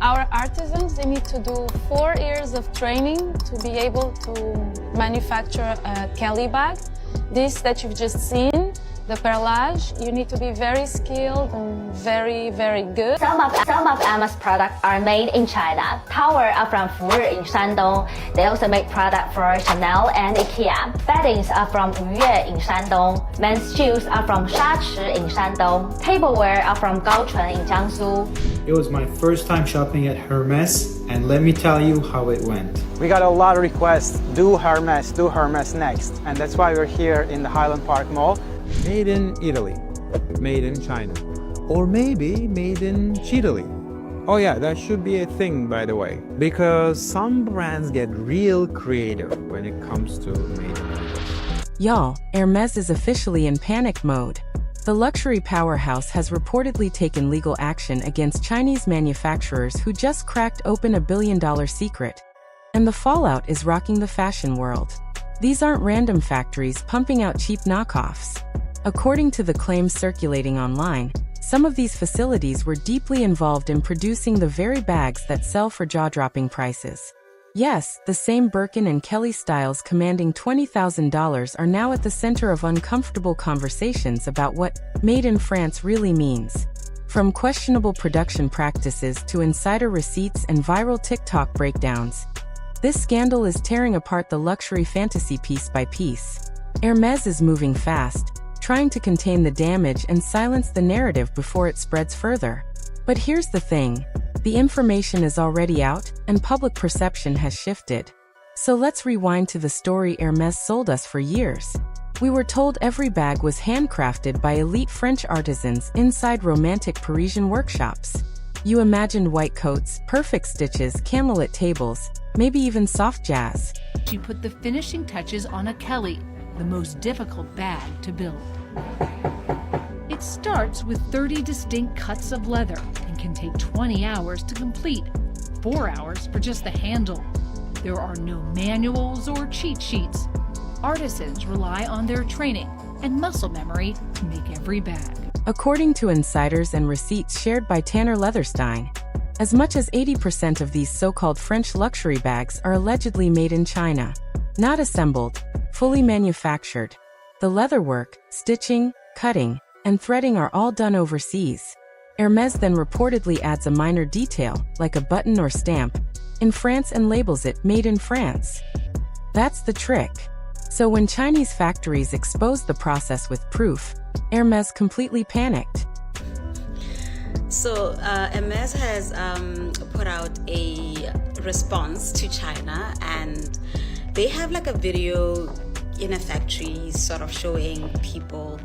Our artisans, they need to do 4 years of training to be able to manufacture a Kelly bag. This that you've just seen, the perlage, you need to be very skilled and very, very good. Some of Hermès products are made in China. Towels are from Fuyue in Shandong. They also make products for Chanel and IKEA. Beddings are from Yue in Shandong. Men's shoes are from Shachi in Shandong. Tableware are from Gaochun in Jiangsu. It was my first time shopping at Hermès, and let me tell you how it went. We got a lot of requests, do Hermès next. And that's why we're here in the Highland Park Mall. Made in Italy, made in China, or maybe made in Chile. Oh yeah, that should be a thing, by the way, because some brands get real creative when it comes to made in Italy. Y'all, Hermès is officially in panic mode. The luxury powerhouse has reportedly taken legal action against Chinese manufacturers who just cracked open a billion-dollar secret. And the fallout is rocking the fashion world. These aren't random factories pumping out cheap knockoffs. According to the claims circulating online, some of these facilities were deeply involved in producing the very bags that sell for jaw-dropping prices. Yes, the same Birkin and Kelly styles commanding $20,000 are now at the center of uncomfortable conversations about what "made in France" really means. From questionable production practices to insider receipts and viral TikTok breakdowns, this scandal is tearing apart the luxury fantasy piece by piece. Hermès is moving fast, trying to contain the damage and silence the narrative before it spreads further. But here's the thing. The information is already out, and public perception has shifted. So let's rewind to the story Hermès sold us for years. We were told every bag was handcrafted by elite French artisans inside romantic Parisian workshops. You imagined white coats, perfect stitches, candlelit tables, maybe even soft jazz. She put the finishing touches on a Kelly, the most difficult bag to build. It starts with 30 distinct cuts of leather and can take 20 hours to complete, 4 hours for just the handle. There are no manuals or cheat sheets. Artisans rely on their training and muscle memory to make every bag. According to insiders and receipts shared by Tanner Leatherstein, as much as 80% of these so-called French luxury bags are allegedly made in China. Not assembled, fully manufactured. The leatherwork, stitching, cutting, and threading are all done overseas. Hermès then reportedly adds a minor detail, like a button or stamp, in France and labels it "Made in France." That's the trick. So when Chinese factories exposed the process with proof, Hermès completely panicked. So Hermès has put out a response to China, and they have like a video in a factory sort of showing people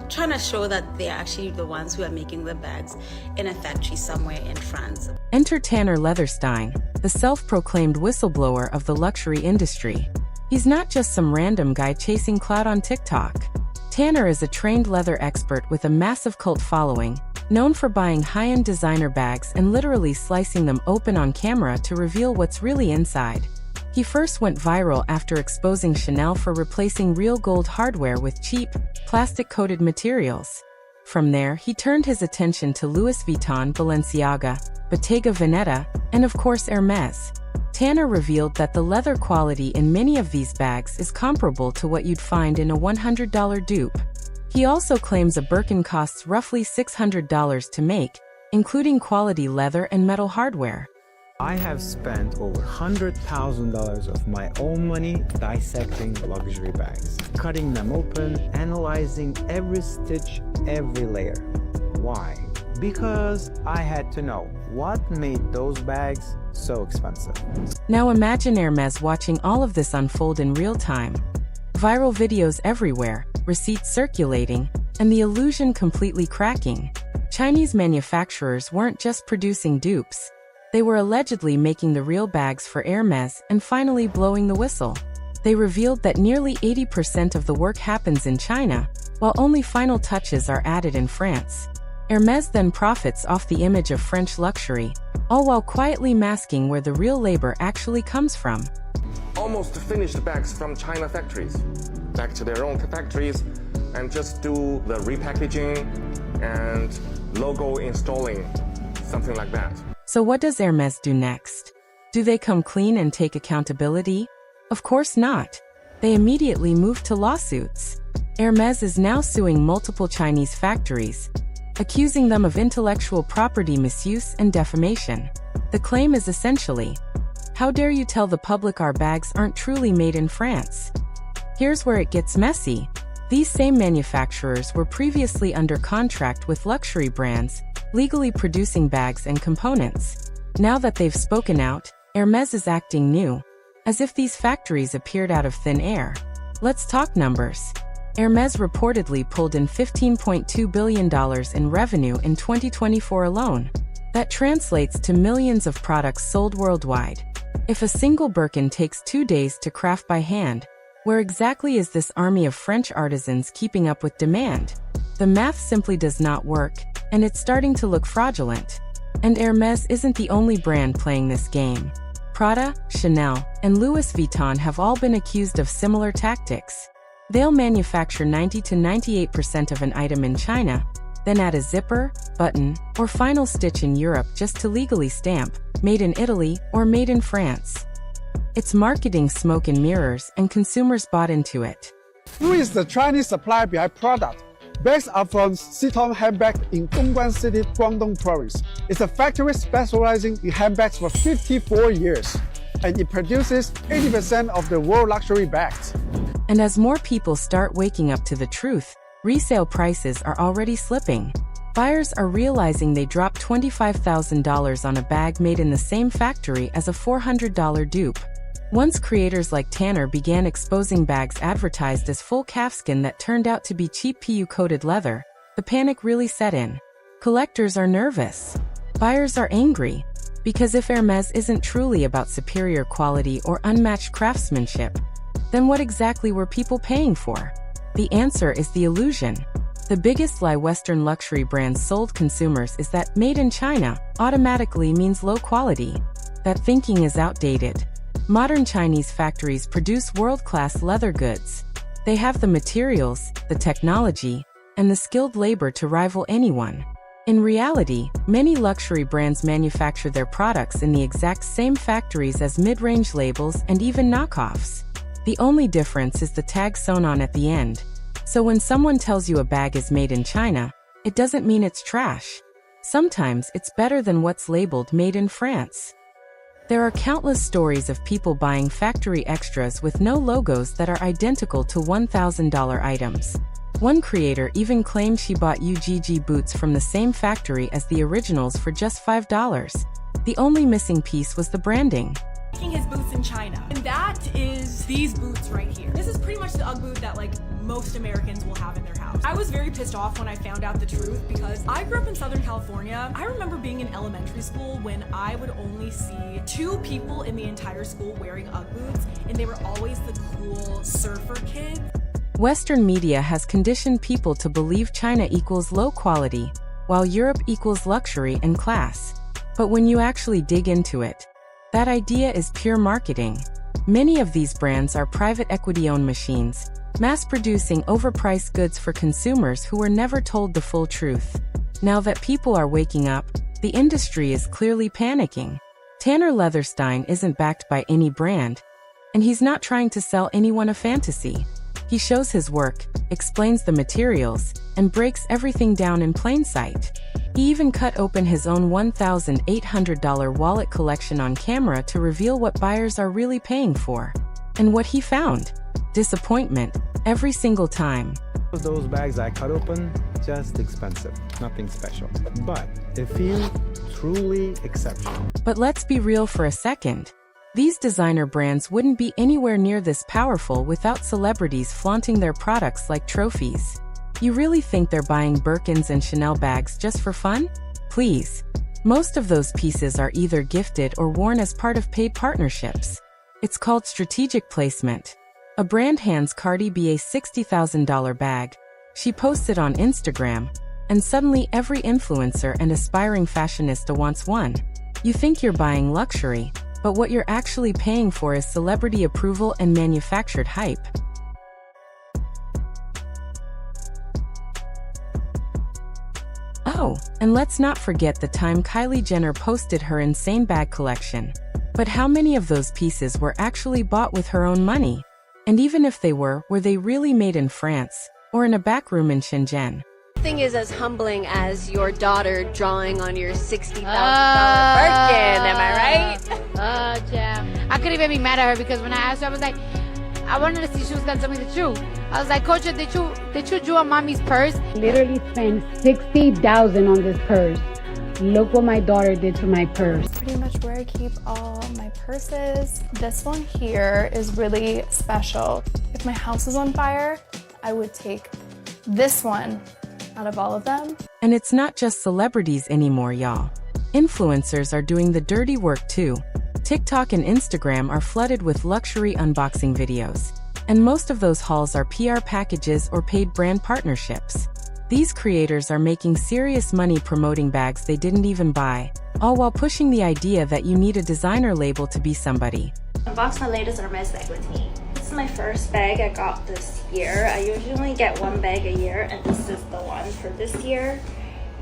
trying to show that they're actually the ones who are making the bags in a factory somewhere in France. Enter Tanner Leatherstein, the self-proclaimed whistleblower of the luxury industry. He's not just some random guy chasing clout on TikTok. Tanner is a trained leather expert with a massive cult following, known for buying high-end designer bags and literally slicing them open on camera to reveal what's really inside. He first went viral after exposing Chanel for replacing real gold hardware with cheap, plastic-coated materials. From there, he turned his attention to Louis Vuitton, Balenciaga, Bottega Veneta, and of course Hermès. Tanner revealed that the leather quality in many of these bags is comparable to what you'd find in a $100 dupe. He also claims a Birkin costs roughly $600 to make, including quality leather and metal hardware. I have spent over $100,000 of my own money dissecting luxury bags, cutting them open, analyzing every stitch, every layer. Why? Because I had to know what made those bags so expensive. Now imagine Hermès watching all of this unfold in real time. Viral videos everywhere, receipts circulating, and the illusion completely cracking. Chinese manufacturers weren't just producing dupes. They were allegedly making the real bags for Hermès and finally blowing the whistle. They revealed that nearly 80% of the work happens in China, while only final touches are added in France. Hermès then profits off the image of French luxury, all while quietly masking where the real labor actually comes from. Almost finished bags from China factories, back to their own factories, and just do the repackaging and logo installing something like that. So what does Hermès do next? Do they come clean and take accountability? Of course not. They immediately move to lawsuits. Hermès is now suing multiple Chinese factories, accusing them of intellectual property misuse and defamation. The claim is essentially, how dare you tell the public our bags aren't truly made in France? Here's where it gets messy. These same manufacturers were previously under contract with luxury brands, legally producing bags and components. Now that they've spoken out, Hermès is acting new, as if these factories appeared out of thin air. Let's talk numbers. Hermès reportedly pulled in $15.2 billion in revenue in 2024 alone. That translates to millions of products sold worldwide. If a single Birkin takes 2 days to craft by hand, where exactly is this army of French artisans keeping up with demand? The math simply does not work, and it's starting to look fraudulent. And Hermès isn't the only brand playing this game. Prada, Chanel, and Louis Vuitton have all been accused of similar tactics. They'll manufacture 90 to 98% of an item in China, then add a zipper, button, or final stitch in Europe just to legally stamp, made in Italy or made in France. It's marketing smoke and mirrors, and consumers bought into it. Who is the Chinese supplier behind product? Bags are from Siton Handbag in Dongguan City, Guangdong Province. It's a factory specializing in handbags for 54 years, and it produces 80% of the world luxury bags. And as more people start waking up to the truth, resale prices are already slipping. Buyers are realizing they dropped $25,000 on a bag made in the same factory as a $400 dupe. Once creators like Tanner began exposing bags advertised as full calfskin that turned out to be cheap PU-coated leather, the panic really set in. Collectors are nervous. Buyers are angry. Because if Hermès isn't truly about superior quality or unmatched craftsmanship, then what exactly were people paying for? The answer is the illusion. The biggest lie Western luxury brands sold consumers is that made in China automatically means low quality. That thinking is outdated. Modern Chinese factories produce world-class leather goods. They have the materials, the technology, and the skilled labor to rival anyone. In reality, many luxury brands manufacture their products in the exact same factories as mid-range labels and even knockoffs. The only difference is the tag sewn on at the end. So when someone tells you a bag is made in China, it doesn't mean it's trash. Sometimes it's better than what's labeled made in France. There are countless stories of people buying factory extras with no logos that are identical to $1,000 items. One creator even claimed she bought UGG boots from the same factory as the originals for just $5. The only missing piece was the branding. His boots in China, and that is these boots right here. This is pretty much the UGG boot that most Americans will have in their house. I was very pissed off when I found out the truth because I grew up in Southern California. I remember being in elementary school when I would only see 2 people in the entire school wearing UGG boots, and they were always the cool surfer kids. Western media has conditioned people to believe China equals low quality, while Europe equals luxury and class. But when you actually dig into it, that idea is pure marketing. Many of these brands are private equity-owned machines, mass-producing overpriced goods for consumers who were never told the full truth. Now that people are waking up, the industry is clearly panicking. Tanner Leatherstein isn't backed by any brand, and he's not trying to sell anyone a fantasy. He shows his work, explains the materials, and breaks everything down in plain sight. He even cut open his own $1,800 wallet collection on camera to reveal what buyers are really paying for. And what he found? Disappointment, every single time. Those bags I cut open, just expensive, nothing special. But they feel truly exceptional. But let's be real for a second. These designer brands wouldn't be anywhere near this powerful without celebrities flaunting their products like trophies. You really think they're buying Birkins and Chanel bags just for fun? Please. Most of those pieces are either gifted or worn as part of paid partnerships. It's called strategic placement. A brand hands Cardi B a $60,000 bag. She posts it on Instagram, and suddenly every influencer and aspiring fashionista wants one. You think you're buying luxury, but what you're actually paying for is celebrity approval and manufactured hype. Oh, and let's not forget the time Kylie Jenner posted her insane bag collection. But how many of those pieces were actually bought with her own money? And even if they were they really made in France or in a back room in Shenzhen? Nothing is as humbling as your daughter drawing on your $60,000 Birkin, am I right? Yeah. I couldn't even be mad at her because when I asked her, I was like, I wanted to see if she was gonna tell me the truth. I was like, Coach, did you draw on mommy's purse? Literally spent $60,000 on this purse. Look what my daughter did to my purse. Pretty much where I keep all my purses. This one here is really special. If my house was on fire, I would take this one out of all of them. And it's not just celebrities anymore, y'all. Influencers are doing the dirty work too. TikTok and Instagram are flooded with luxury unboxing videos. And most of those hauls are PR packages or paid brand partnerships. These creators are making serious money promoting bags they didn't even buy, all while pushing the idea that you need a designer label to be somebody. Unbox my latest Hermès bag with me. This is my first bag I got this year. I usually get one bag a year, and this is the one for this year.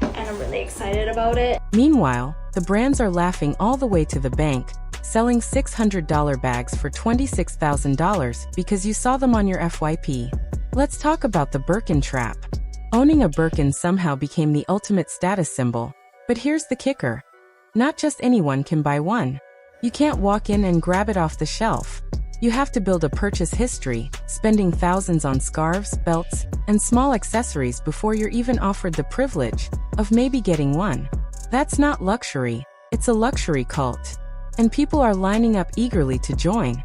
And I'm really excited about it. Meanwhile, the brands are laughing all the way to the bank, selling $600 bags for $26,000 because you saw them on your FYP. Let's talk about the Birkin trap. Owning a Birkin somehow became the ultimate status symbol. But here's the kicker. Not just anyone can buy one. You can't walk in and grab it off the shelf. You have to build a purchase history, spending thousands on scarves, belts, and small accessories before you're even offered the privilege of maybe getting one. That's not luxury, it's a luxury cult. And people are lining up eagerly to join.